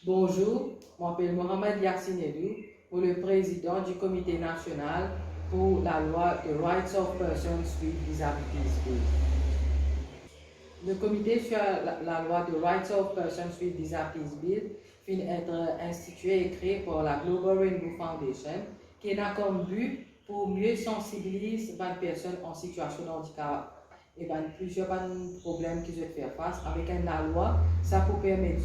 Bonjour, je m'appelle Mohamed Yassinedou, pour le président du comité national pour la loi The Rights of Persons with Disabilities Bill. Le comité sur la loi The Rights of Persons with Disabilities Bill vient d'être institué et créé par la Global Rainbow Foundation, qui a comme but pour mieux sensibiliser les personnes en situation de handicap et plusieurs problèmes qu'ils doivent faire face avec la loi. Ça peut permettre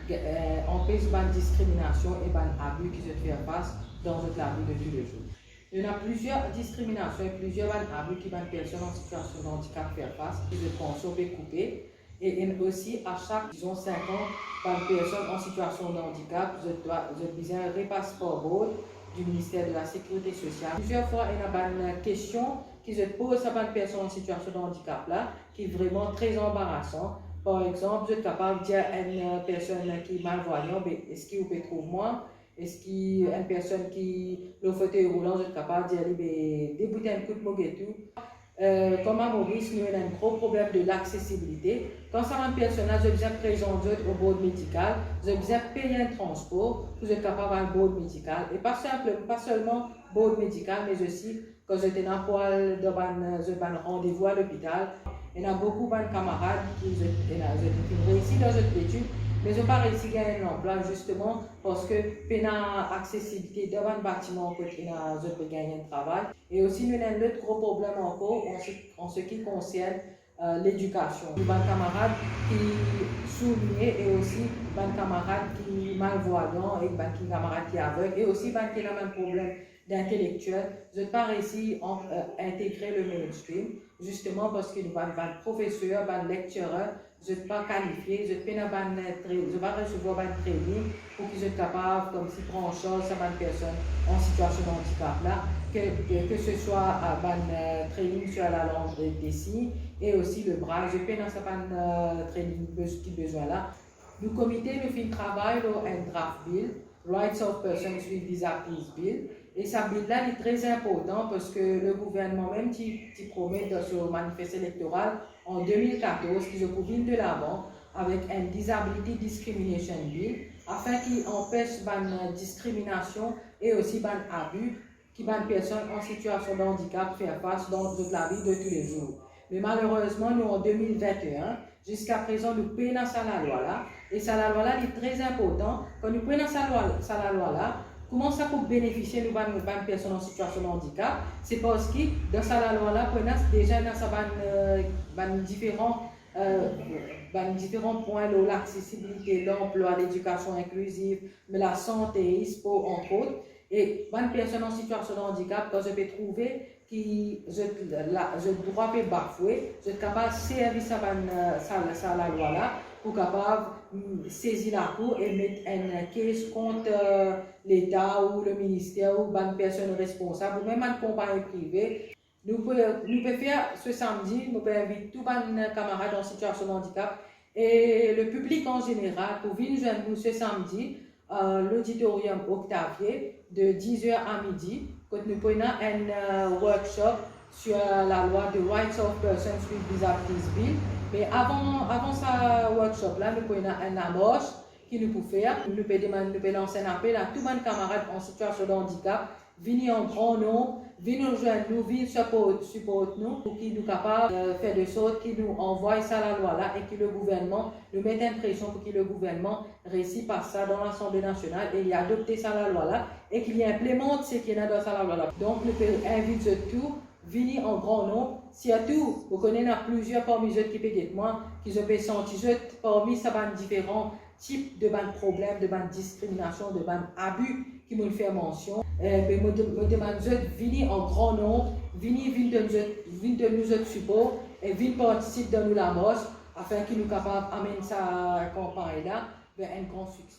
d'empêcher la discrimination et les abus qu'ils doivent faire face dans la vie de tous les jours. Il y a plusieurs discriminations et plusieurs abus qui les personnes en situation de handicap faire face, qui doivent sauver, couper. Et aussi, à chaque, disons, 5 ans, les personnes en situation de handicap, je dois un repasseport board du ministère de la Sécurité sociale. Plusieurs fois, il y a une question qui se pose à une personne en situation de handicap là, qui est vraiment très embarrassant. Par exemple, je suis capable de dire à une personne qui est malvoyante, est-ce qu'il peut trouver moi? Est-ce qu'il y a une personne qui est au fauteuil roulant, je suis capable de dire débouter un coup de moquette tout. Comme à Maurice, nous avons un gros problème de l'accessibilité. Quand ça une personne, je besoin présenter au board médical, je besoin payer un transport pour être capable d'avoir un board médical. Et pas seulement board médical, mais aussi quand j'étais dans un rendez-vous à l'hôpital. Il y a beaucoup de camarades qui ont réussi dans cette étude, mais je n'ai pas réussi à gagner un emploi justement parce que la accessibilité dans un bâtiment, je peux gagner un travail. Et aussi, nous avons un autre gros problème encore en ce qui concerne l'éducation. Il y a des camarades qui sont soulignés et aussi des camarades qui sont malvoyants et des camarades qui sont aveugles et aussi des qui ont un problème d'intellectuel. Je n'ai pas réussi à intégrer le mainstream justement parce que nous avons des professeurs, des lectureurs. Je ne suis pas qualifié, je ne vais pas recevoir un training pour qu'ils soient capables, comme si prendre en charge certaines personnes en situation de handicap là, que ce soit un training sur la langue des signes et aussi le bras. Je fais dans certains training qui besoin là. Le comité nous fait un travail sur un draft bill, Rights of Persons with Disabilities Bill. Et ce bill-là est très important parce que le gouvernement même qui promet dans son manifeste électoral en 2014 qu'ils ont venir de l'avant avec un Disability Discrimination Bill afin qu'il empêche la discrimination et aussi les abus qui les personnes en situation de handicap faire face dans la vie de tous les jours. Mais malheureusement, nous en 2021, jusqu'à présent, nous payons la loi là. Et ça, la loi là est très important. Quand nous payons la loi là, comment ça peut bénéficier nous les personnes en situation de handicap? C'est parce que dans la loi là, déjà dans différents points, l'accessibilité, l'emploi, l'éducation inclusive, la santé, ISPO, entre autres. Et une personne en situation de handicap, quand je peux trouver que je dois pas bafouer, je suis capable de servir la loi là pour capable saisir la cour et mettre une caisse contre l'État ou le ministère ou une personne responsable ou même une compagnie privée. Nous pouvons faire ce samedi, nous pouvons inviter tous les camarades en situation de handicap et le public en général pour venir joindre nous ce samedi à l'auditorium Octavier de 10h à midi. Quand nous prenons un workshop sur la loi The Rights of Persons with Disabilities Bill. Mais avant ce workshop-là, nous prenons un amorce qui nous peut faire. Nous pouvons lancer un appel à tous nos camarades en situation de handicap. Venez en grand nombre, venez nous rejoindre nous, venez support nous pour qu'ils nous capables de faire de sorte qu'ils nous envoient ça la loi là et que le gouvernement nous mette une pression pour que le gouvernement réussisse par ça dans l'Assemblée nationale et il adopte ça la loi là et qu'il y implémente ce qu'il y a dans ça la loi là. Donc nous invitons tous, venez en grand nombre. Surtout, vous connaissez plusieurs parmi eux qui peuvent être moi, qui se peuvent sentir parmi ça différents types de problèmes, de discrimination, de abus qui me fait mention. Mais je demande de venir en grand nombre, venir de nous support et venir participer dans nous la marche afin qu'ils nous capables d'amener sa campagne là vers un grand succès.